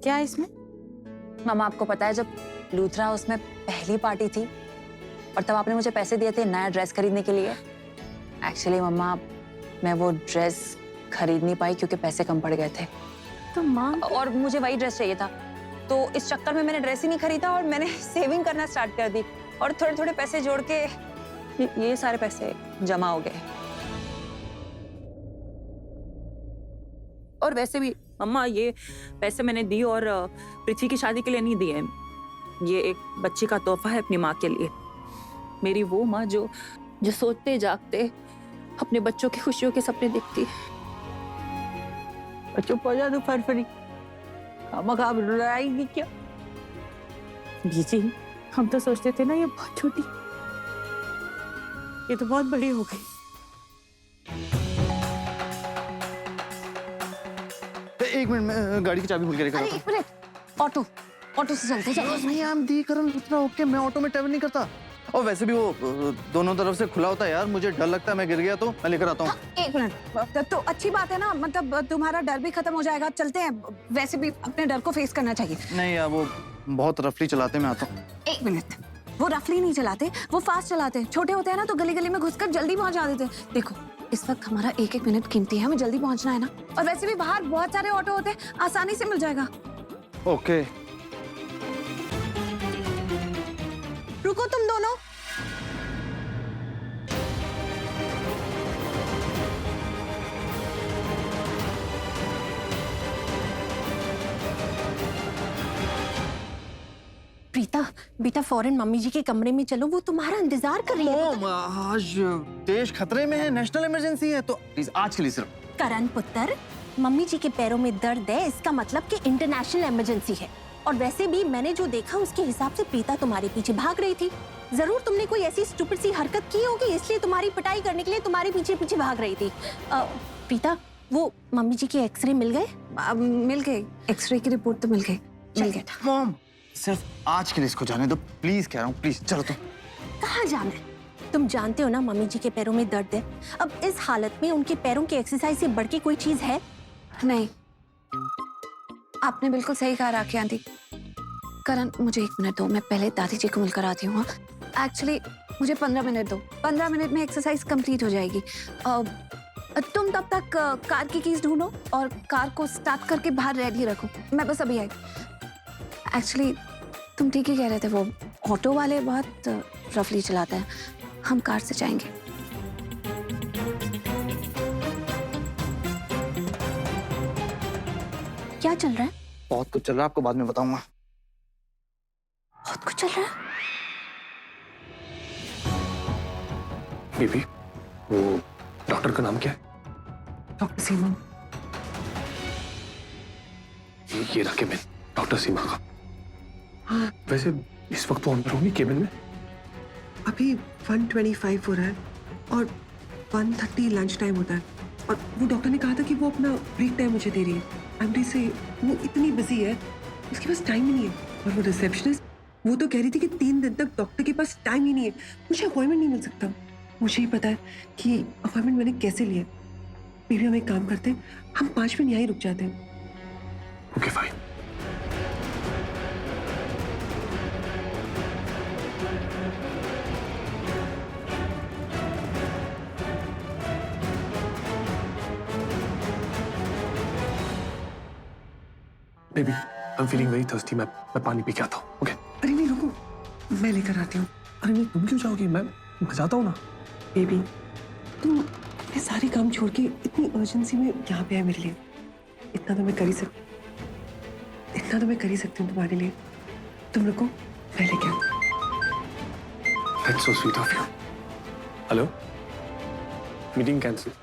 क्या है इसमें? मामा आपको पता है जब लूथरा हाउस में पहली पार्टी थी और तब आपने मुझे पैसे दिए थे नया ड्रेस खरीदने के लिए। एक्चुअली मम्मा मैं वो ड्रेस खरीद नहीं पाई क्योंकि पैसे कम पड़ गए थे। तो माँ, और मुझे वही ड्रेस चाहिए था, तो इस चक्कर में मैंने ड्रेस ही नहीं खरीदा और मैंने सेविंग करना स्टार्ट कर दी, और थोड़े थोड़े पैसे जोड़ के ये सारे पैसे जमा हो गए। और वैसे भी मम्मा ये पैसे मैंने दी और पृथ्वी की शादी के लिए नहीं दिए, ये एक बच्ची का तोहफा है अपनी माँ के लिए। मेरी वो माँ जो सोते जागते अपने बच्चों की खुशियों के सपने देखती। चुप हो जा तू फरफरी, आप लड़ाएगी क्या? बीजी, हम तो सोचते थे ना ये बहुत छोटी, ये तो बहुत बड़ी हो गई। एक मिनट में गाड़ी की चाबी भूल के लेकर अरे आता 1 मिनट, ऑटो से चलते चलो। हूँ। नहीं I am the Karan Luthra, okay मैं ऑटो में ट्रैवल नहीं करता। और वैसे भी वो दोनों तरफ से खुला होता है यार, मुझे डर लगता है मैं गिर गया तो। मैं लेकर आता हूँ। 1 मिनट, तो अच्छी बात है ना, मतलब तुम्हारा डर भी खत्म हो जाएगा। चलते हैं, वैसे भी अपने डर को फेस करना चाहिए। नहीं यार, वो बहुत रफली चलाते, मैं आता हूँ। 1 मिनट, वो रफली नहीं चलाते, वो फास्ट चलाते हैं। छोटे होते हैं ना तो गली गली में घुसकर जल्दी पहुंच जाते थे। देखो इस वक्त हमारा 1-1 मिनट कीमती है, हमें जल्दी पहुंचना है ना। और वैसे भी बाहर बहुत सारे ऑटो होते हैं, आसानी से मिल जाएगा। ओके रुको तुम दोनों। प्रीता बेटा फौरन मम्मी जी के कमरे में चलो, वो तुम्हारा इंतजार कर रही है। मॉम, आज देश खतरे में है, नेशनल इमरजेंसी है, तो प्लीज आज के लिए सिर्फ। करण पुत्र, मम्मी जी के पैरों में दर्द है, इसका मतलब कि इंटरनेशनल इमरजेंसी है। और वैसे भी मैंने जो देखा उसके हिसाब से प्रीता तुम्हारे पीछे भाग रही थी। जरूर तुमने कोई ऐसी स्टूपिड सी हरकत की होगी, इसलिए तुम्हारी पिटाई करने के लिए तुम्हारे पीछे पीछे भाग रही थी। प्रीता, वो मम्मी जी के एक्सरे मिल गए? मिल गए, एक्सरे की रिपोर्ट तो मिल गई। मॉम सिर्फ आज के लिए इसको जाने दो, प्लीज कह रहा हूँ, प्लीज चलो तुम। कहाँ जाना है? तुम जानते हो ना मम्मी जी के पैरों में दर्द है। अब इस हालत में उनके पैरों की एक्सरसाइज से बढ़ के कोई चीज है? नहीं, आपने बिल्कुल सही कहा राखी आंटी। करण मुझे 1 मिनट दो, मैं पहले दादी जी को मिलकर आती हूँ। एक्चुअली मुझे 15 मिनट दो, 15 मिनट में एक्सरसाइज कंप्लीट हो जाएगी। तुम तब तक कार की कीज ढूंढो और कार को स्टार्ट करके बाहर रेडी रखो, मैं बस अभी आई। एक्चुअली तुम ठीक ही कह रहे थे, वो ऑटो वाले बहुत रफली चलाते हैं, हम कार से जाएंगे। क्या चल रहा है? बहुत कुछ चल रहा है, आपको बाद में बताऊंगा। बहुत कुछ चल रहा है। बेबी, वो डॉक्टर का नाम क्या है? डॉक्टर सीमा। ये रहा केबिन डॉक्टर सीमा का। वैसे इस वक्त वो अंदर होंगी केबिन में? अभी 1:25 हो रहा है और 1:30 लंच टाइम होता है, और वो डॉक्टर ने कहा था कि वो अपना ब्रेक टाइम मुझे दे रही है। एमडी से वो इतनी बिजी है, उसके पास टाइम ही नहीं है। और वो रिसेप्शनिस्ट, वो तो कह रही थी कि 3 दिन तक डॉक्टर के पास टाइम ही नहीं है, मुझे अपॉइंटमेंट नहीं मिल सकता। मुझे ही पता है कि अपॉइंटमेंट मैंने कैसे लिया। बेबी हम एक काम करते हैं, हम 5 मिनट यहीं रुक जाते हैं। Okay fine. Baby I am feeling very thirsty, मैं पानी पी के आता हूँ। ओके अरे नहीं रुको, मैं लेकर आती हूँ। अरे नहीं, तुम क्यों जाओगी? मैं जाता हूँ ना। बेबी तुम ये सारे काम छोड़ के इतनी अर्जेंसी में यहाँ पे आए मेरे लिए, इतना तो मैं कर ही सकती हूँ तुम्हारे लिए। तुम रुको, मैं लेके आती हूँ। That's so sweet of you. Hello, meeting cancel.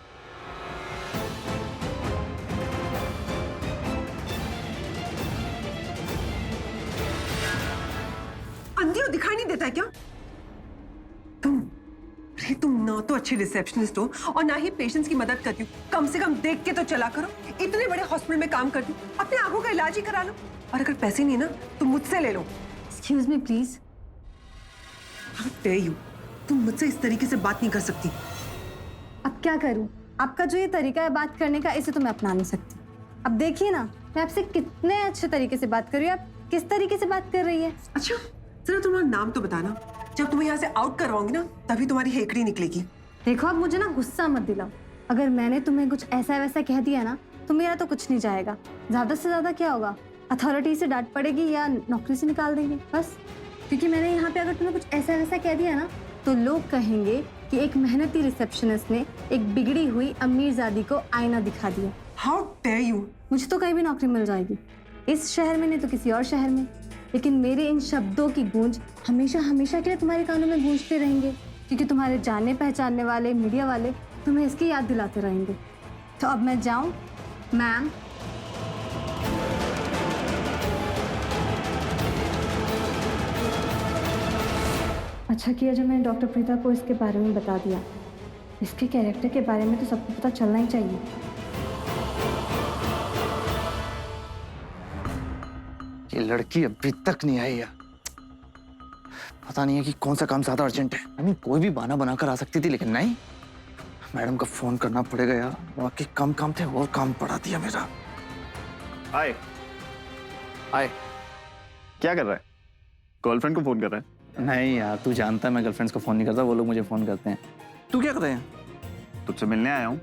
अंधी हो, दिखाई नहीं देता है क्या तुम ना तो अच्छी रिसेप्शनिस्ट हो और ना ही पेशेंट्स की मदद करती हो। कम से कम देख के तो चला करो। इतने बड़े हॉस्पिटल में काम करती हो, अपने आंखों का इलाज ही करा लो। और अगर पैसे नहीं है ना तो मुझसे ले लो। Excuse me please. How dare you? तुम मुझसे इस तरीके से बात नहीं कर सकती। अब क्या करूं? आपका जो ये तरीका है बात करने का, इसे तो मैं अपना नहीं सकती। अब देखिए ना, मैं आपसे कितने अच्छे तरीके से बात कर रही हूँ, आप किस तरीके से बात कर रही है। अच्छा जरा तुम्हारा नाम तो बताना। जब तुम्हें यहाँ से आउट करवाऊंगी ना तभी तुम्हारी हेकड़ी निकलेगी। देखो आप मुझे ना गुस्सा मत दिलाओ। अगर मैंने तुम्हें कुछ ऐसा वैसा कह दिया ना तो मेरा तो कुछ नहीं जाएगा। ज्यादा से ज्यादा क्या होगा, अथॉरिटी से डांट पड़ेगी या नौकरी से निकाल देंगे बस। क्योंकि मैंने यहाँ पे अगर तुम्हें कुछ ऐसा वैसा कह दिया ना तो लोग कहेंगे कि एक मेहनती रिसेप्शनिस्ट ने एक बिगड़ी हुई अमीरजादी को आईना दिखा दिया। How dare you? मुझे तो कहीं भी नौकरी मिल जाएगी, इस शहर में नहीं तो किसी और शहर में, लेकिन मेरे इन शब्दों की गूंज हमेशा हमेशा के लिए तुम्हारे कानों में गूंजते रहेंगे, क्योंकि तुम्हारे जानने पहचानने वाले मीडिया वाले तुम्हें इसकी याद दिलाते रहेंगे। तो अब मैं जाऊं मैम? अच्छा किया जब मैंने डॉक्टर प्रीता को इसके बारे में बता दिया। इसके कैरेक्टर के बारे में तो सबको पता चलना ही चाहिए। ये लड़की अभी तक नहीं आई है। पता नहीं है कि कौन सा काम ज्यादा अर्जेंट है। आई मीन कोई भी बहाना बनाकर आ सकती थी, लेकिन नहीं, मैडम का फोन करना पड़ेगा यार। वाकई कम काम थे और काम बढ़ा दिया मेरा। हाय हाय, क्या कर रहा है? गर्लफ्रेंड को फोन कर रहा है? नहीं यार, तू जानता है मैं गर्लफ्रेंड्स को फोन नहीं करता, वो लोग मुझे फोन करते हैं। तू क्या कर रहे हैं? तुझसे मिलने आया हूँ।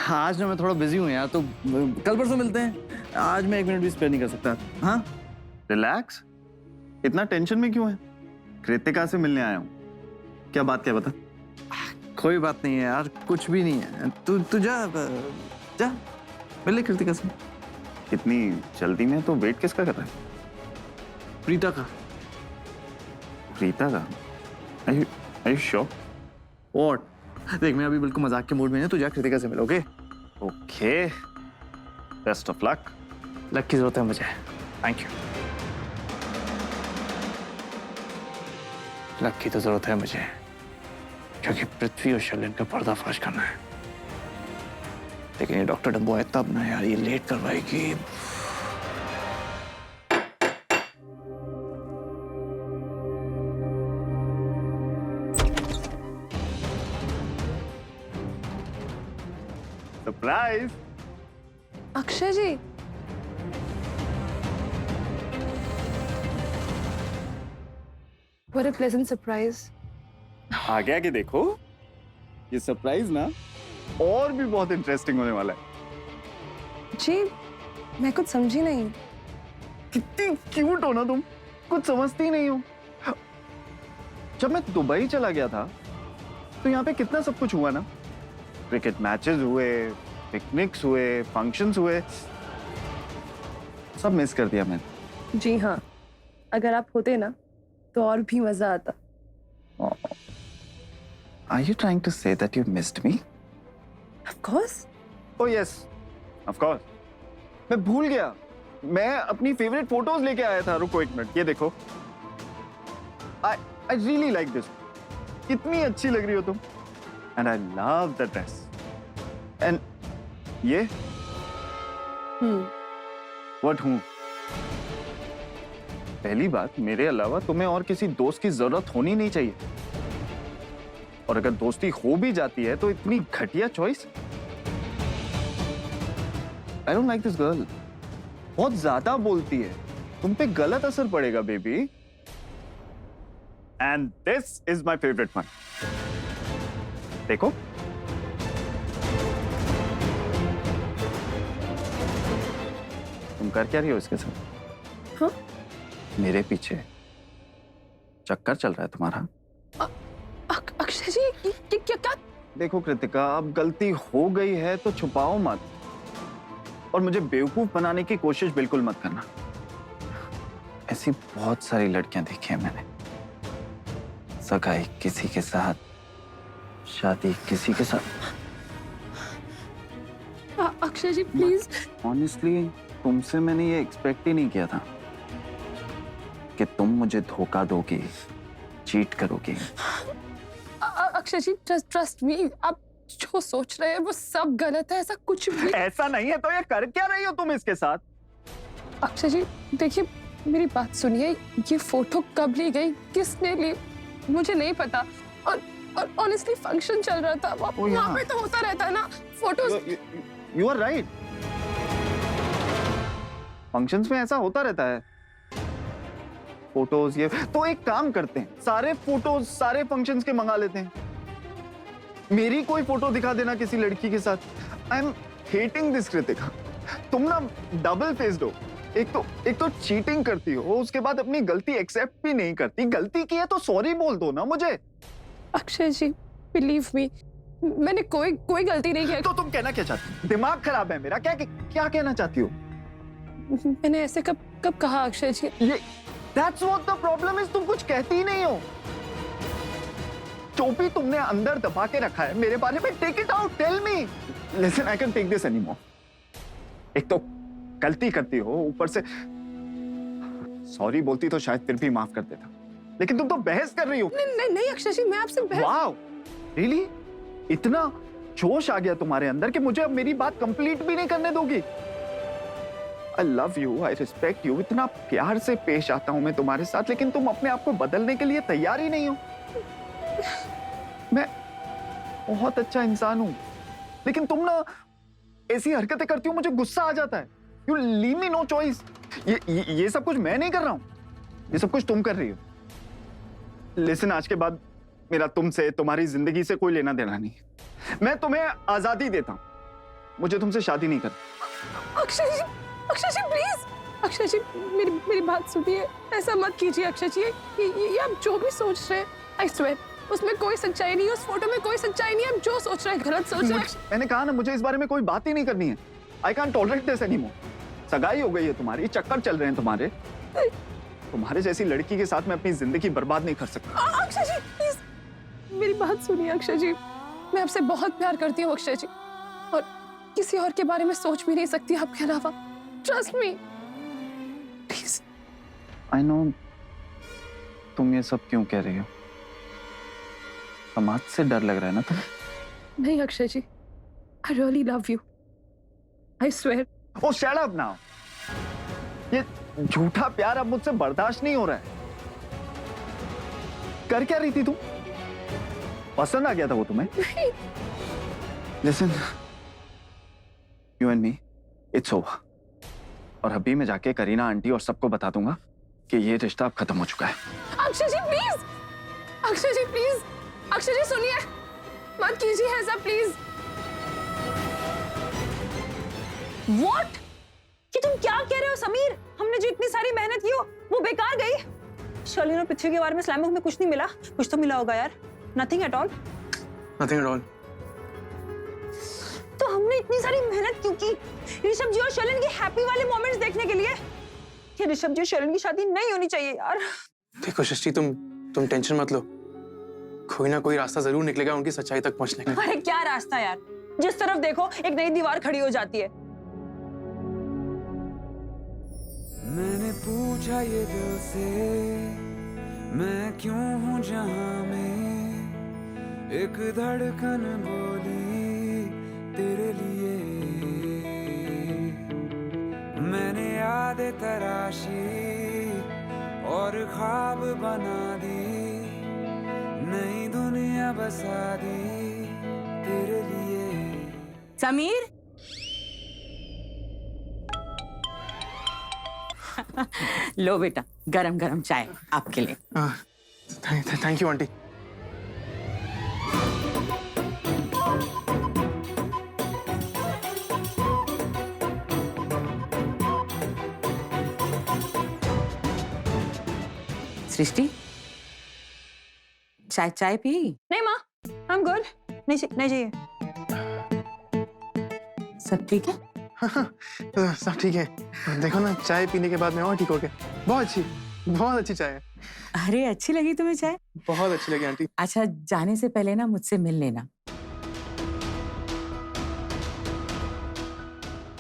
आज ना मैं थोड़ा बिजी हूँ यार, तो कल परसों मिलते हैं। आज मैं 1 मिनट भी स्पेयर नहीं कर सकता। हाँ रिलैक्स, इतना टेंशन में क्यों है? कृतिका से मिलने आया हूँ। क्या बात, क्या बता। कोई बात नहीं है यार, कुछ भी नहीं है। तू जा मिल ले कृतिका से। इतनी जल्दी में तो वेट किसका कर रहा है? प्रीता का। प्रीता का? Are you sure? What? देख मैं अभी बिल्कुल मजाक के मूड में हूँ, तू जा कृतिका से मिल। Okay okay, best of luck. Luck की जरूरत है मुझे। Thank you. लक की तो जरूरत है मुझे, क्योंकि पृथ्वी और शर्लिन का पर्दाफाश करना है। लेकिन ये डॉक्टर डब्बू है तब ना यार, ये लेट करवाएगी। Surprise. Akshay ji, what a pleasant surprise. आ गया कि देखो, ये सरप्राइज ना और भी बहुत इंटरेस्टिंग होने वाला है। जी, मैं कुछ समझी नहीं। कितनी क्यूट हो ना तुम, कुछ समझती नहीं हो। जब मैं दुबई चला गया था तो यहाँ पे कितना सब कुछ हुआ ना। क्रिकेट मैचेस हुए, पिकनिक्स हुए, फंक्शंस हुए, सब मिस कर दिया मैंने। जी हाँ, अगर आप होते ना तो और भी मजा आता। Are you trying to say that you missed me? Of course. Oh yes, of course. मैं भूल गया, मैं अपनी फेवरेट फोटोज लेके आया था। रुको 1 मिनट, ये देखो। I really like this. कितनी अच्छी लग रही हो तुम। And I love the dress. And ये? What हूँ? पहली बात, मेरे अलावा तुम्हें और किसी दोस्त की जरूरत होनी नहीं चाहिए। और अगर दोस्ती हो भी जाती है तो इतनी घटिया choice. I don't like this girl. बहुत ज्यादा बोलती है, तुम पे गलत असर पड़ेगा baby. And this is my favourite one. देखो, तुम कर क्या रही हो इसके साथ? हाँ? मेरे पीछे चक्कर चल रहा है तुम्हारा। अक्षय जी, क्या? देखो कृतिका, अब गलती हो गई है तो छुपाओ मत, और मुझे बेवकूफ बनाने की कोशिश बिल्कुल मत करना। ऐसी बहुत सारी लड़कियां देखी हैं मैंने, सगाई किसी के साथ, शादी किसी के साथ। अक्षय जी प्लीज। ऑनेस्टली तुमसे मैंने ये एक्सपेक्ट ही नहीं किया था कि तुम मुझे धोखा दोगी, चीट करोगी। अक्षय जी ट्रस्ट मी, आप जो सोच रहे हैं वो सब गलत है, ऐसा कुछ भी। ऐसा नहीं है तो ये कर क्या रही हो तुम इसके साथ? अक्षय जी देखिए, मेरी बात सुनिए, ये फोटो कब ली गई, किसने ली, मुझे नहीं पता। और ऑनेस्टली फंक्शन चल रहा था, वहाँ पे तो होता रहता है ना photos. You are right, functions में ऐसा होता रहता है, फोटोज ये। तो एक काम करते हैं, सारे फोटोज सारे फंक्शंस के मंगा लेते हैं। मेरी कोई फोटो दिखा देना किसी लड़की के साथ। I am hating this Kritika, तुम ना डबल फेस्ड हो। एक तो चीटिंग करती हो, उसके बाद अपनी गलती एक्सेप्ट भी नहीं करती। गलती की है तो सॉरी बोल दो ना मुझे। अक्षय जी बिलीव मी, मैंने कोई गलती नहीं की। तो तुम कहना क्या चाहती हो? दिमाग खराब है मेरा? क्या कहना चाहती हो? मैंने ऐसे कब कहा अक्षय जी? ये That's what the problem is, तुम कुछ कहती ही नहीं हो। जो भी तुमने अंदर दबा के रखा है मेरे बारे में, take it out, tell me. Listen, I can take this anymore. एक तो गलती करती हो, ऊपर से सॉरी बोलती तो शायद फिर भी माफ कर देता, लेकिन तुम तो बहस कर रही हो। नहीं अक्षय जी, मैं आपसे बहस। Wow, really? इतना जोश आ गया तुम्हारे अंदर कि मुझे अब मेरी बात कंप्लीट भी नहीं करने दोगी? I love you, I respect you, इतना प्यार से पेश आता हूं मैं तुम्हारे साथ, लेकिन तुम अपने आप को बदलने के लिए तैयार ही नहीं हो। मैं बहुत अच्छा इंसान हूं, लेकिन तुम ना ऐसी हरकतें करती हो, मुझे गुस्सा आ जाता है। You leave me no choice। ये सब कुछ मैं नहीं कर रहा हूं, ये सब कुछ तुम कर रही हो। Listen, आज के बाद मेरा तुमसे, तुम्हारी जिंदगी से कोई लेना देना नहीं। मैं तुम्हें आजादी देता हूं, मुझे तुमसे शादी नहीं करनी। अक्षय जी प्लीज, अक्षय जी मेरी बात सुनिए, ऐसा मत कीजिए अक्षय जी। ये आप जो भी सोच रहे हैं, आई स्वेयर उसमें कोई सच्चाई नहीं है, उस फोटो में कोई सच्चाई नहीं है। आप जो सोच रहे हैं गलत सोच रहे हैं। मैंने कहा ना, मुझे इस बारे में कोई बात ही नहीं करनी है। I can't tolerate this anymore. सगाई हो गई है तुम्हारी, चक्कर चल रहे हैं तुम्हारे जैसी लड़की के साथ मैं अपनी जिंदगी बर्बाद नहीं कर सकता। अक्षय जी प्लीज मेरी बात सुनिए अक्षय जी, मैं आपसे बहुत प्यार करती हूँ अक्षय जी, और किसी और के बारे में सोच भी नहीं सकती आपके अलावा। Trust me please. I know तुम ये सब क्यों कह रही हो, समाज से डर लग रहा है ना तुम्हें? नहीं Akshay ji, I really love you, I swear. Oh shut up now, ये झूठा प्यार अब मुझसे बर्दाश्त नहीं हो रहा है। कर क्या रही थी तुम? पसंद आ गया था वो तुम्हें? Listen, you and me, it's over. और अभी मैं जाके करीना आंटी और सबको बता दूंगा कि ये रिश्ता अब खत्म हो चुका है। अक्षय जी प्लीज, अक्षय जी प्लीज, अक्षय जी सुनिए, मत कीजिए ऐसा प्लीज। What? कि तुम क्या कह रहे हो समीर? हमने जो इतनी सारी मेहनत की वो बेकार गई? शर्लिन और पृथ्वी के बारे में स्लैम बुक में कुछ नहीं मिला? कुछ तो मिला होगा यार। Nothing at all. Nothing at all. तो हमने इतनी सारी मेहनत क्यों की? ऋषभ जी और शर्लिन के हैप्पी वाले मोमेंट्स देखने के लिए? कि ऋषभ जी और शर्लिन की शादी नहीं होनी चाहिए यार। देखो सृष्टि, तुम टेंशन मत लो, कोई ना कोई रास्ता जरूर निकलेगा उनकी सच्चाई तक पहुंचने का। अरे क्या रास्ता यार, जिस तरफ देखो एक नई दीवार खड़ी हो जाती है। मैंने पूछा ये दिल से, मैं क्यों हूँ जहां में, एक धड़कन बोली तेरे लिए। मैंने यादें तराशी, और ख्वाब बना दी, नई दुनिया बसा दी तेरे लिए। समीर लो बेटा, गरम गरम चाय आपके लिए। Thank you aunty. सृष्टि, चाय पी? नहीं माँ, आई एम गुड। नहीं चाहिए। सब ठीक है? सब ठीक है। देखो ना, चाय पीने के बाद मैं और ठीक हो गया। बहुत अच्छी चाय है। अरे अच्छी लगी तुम्हें चाय? बहुत अच्छी लगी आंटी। अच्छा, जाने से पहले ना मुझसे मिल लेना,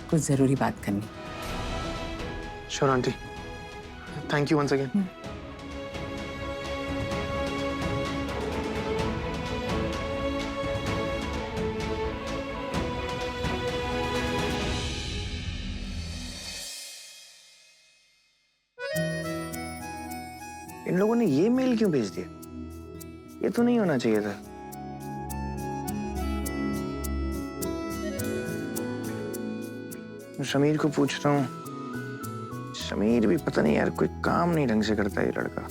कुछ जरूरी बात करनी। Sure aunty, thank you once again. इन लोगों ने ये मेल क्यों भेज दिया? ये तो नहीं होना चाहिए था। शमीर को पूछ रहा हूँ। शमीर भी पता नहीं यार, कोई काम नहीं ढंग से करता ये लड़का।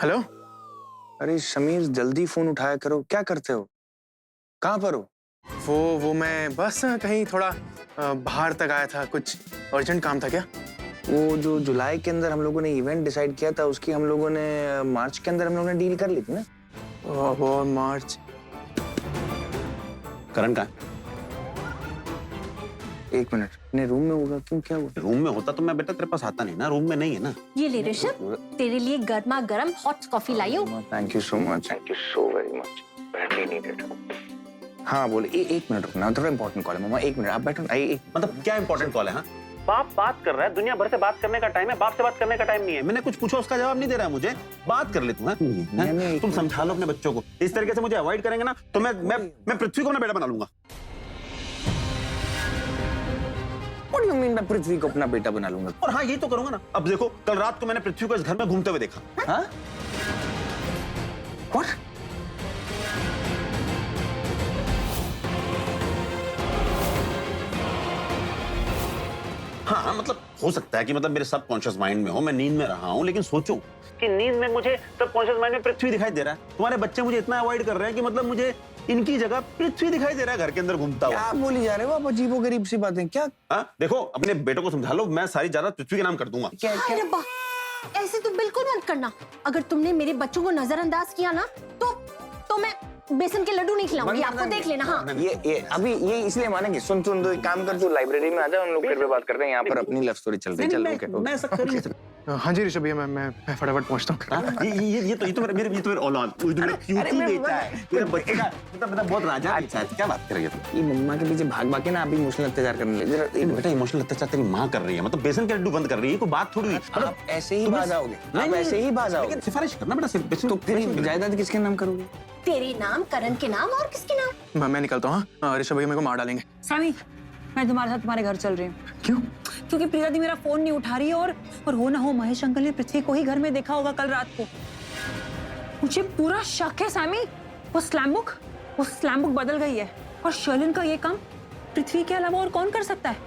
हेलो। अरे शमीर, जल्दी फोन उठाया करो। क्या करते हो? कहाँ पर हो? वो मैं बस कहीं थोड़ा बाहर तक आया था, कुछ अर्जेंट काम था। क्या? वो जो जुलाई के अंदर हम लोगों ने इवेंट डिसाइड किया था, उसकी हम लोगों ने मार्च के अंदर हम लोगों ने डील कर ली थी ना। वो मार्च। करण कहाँ? एक मिनट, अपने रूम में होगा। क्यों, क्या हुआ? रूम में होता तो मैं बेटा तेरे पास आता नहीं ना, रूम में नहीं है ना। ये ले ऋषभ, तेरे लिए गर्मा गर्म हॉट कॉफी लाई हूँ। Thank you so much, thank you so very much, badly needed. हाँ बोले। एक मिनट रुकना, थोड़ा इंपॉर्टेंट कॉल है। मामा एक मिनट आप बैठो। मतलब क्या इंपॉर्टेंट कॉल है? हाँ, बाप बात कर रहा है, दुनिया भर से बात करने का टाइम है, बाप से बात करने का टाइम नहीं है। मैंने कुछ पूछा, उसका जवाब नहीं दे रहा है मुझे। बात कर ले तू। तुम समझा लो अपने बच्चों को। इस तरीके से मुझे अवॉइड करेंगे ना तो मैं पृथ्वी को ना बेटा बना लूंगा। What do you mean मैं पृथ्वी को अपना बेटा बना लूंगा? और हाँ, यही तो करूंगा ना। अब देखो, कल रात को मैंने पृथ्वी को इस घर में घूमते हुए देखा। हाँ? What? हाँ मतलब हो सकता है कि मतलब मेरे सबकॉन्शियस माइंड में हो, मैं नींद में रहा हूँ, लेकिन सोचो कि नींद में मुझे सबकॉन्शियस माइंड में पृथ्वी दिखाई दे रहा है। तुम्हारे बच्चे मुझे इतना अवॉइड कर रहे हैं कि मतलब मुझे इनकी जगह पृथ्वी दिखाई दे रहा है घर के अंदर घूमता हुआ। क्या बोली जा रहे हो आप? अजीबोगरीब सी बातें। क्या? हाँ देखो, अपने बेटों को समझा लो, मैं सारी जायदाद पृथ्वी के नाम कर दूंगा। क्या? रब्बा, ऐसे तो बिल्कुल मत करना। अगर तुमने मेरे बच्चों को नजरअंदाज किया ना तो मैं बेसन के लड्डू नहीं खिलाऊंगी आपको, देख लेना। हाँ ये अभी ये इसलिए मानेंगे। सुन तो एक काम कर, तू लाइब्रेरी में आ जा, हम लोग फिर पे बात करते हैं। यहाँ पर अपनी लव स्टोरी चल रही है। चल ओके। मैं ऐसा कर नहीं सकता। हाँ जी ऋषभ भैया, मैं फटाफट पहुँचता हूँ। ये तो मेरे औलाद, वो जो मेरा क्यूटी बेटा है, मेरा बच्चे का मतलब बहुत राजा बेटा है। क्या बात कर रही है तुम? ये मम्मा के पीछे भाग भाग के ना अभी इमोशनल अत्याचार करने लगे। जरा बेटा, इमोशनल अत्याचार तेरी माँ कर रही है, मतलब बेसन के लड्डू बंद कर रही है। कोई बात थोड़ी हुई। आप ऐसे ही बाज आओगे, आप ऐसे ही बाज आओगे। सिफारिश करना बेटा। तो फिर जायदाद किसके नाम करोगे? तेरे नाम, करण के नाम और किसके नाम? मैं निकलता हूँ। हाँ, ऋषभ भैया मेरे को मार डालेंगे। सामी, मैं तुम्हारे साथ तुम्हारे घर चल रही हूँ। क्यों? क्योंकि प्रीता दी मेरा फोन नहीं उठा रही है और हो ना हो महेश अंकल ने पृथ्वी को ही घर में देखा होगा कल रात को। मुझे पूरा शक है सामी, वो स्लैम बुक बदल गई है और शर्लिन का ये काम पृथ्वी के अलावा और कौन कर सकता है?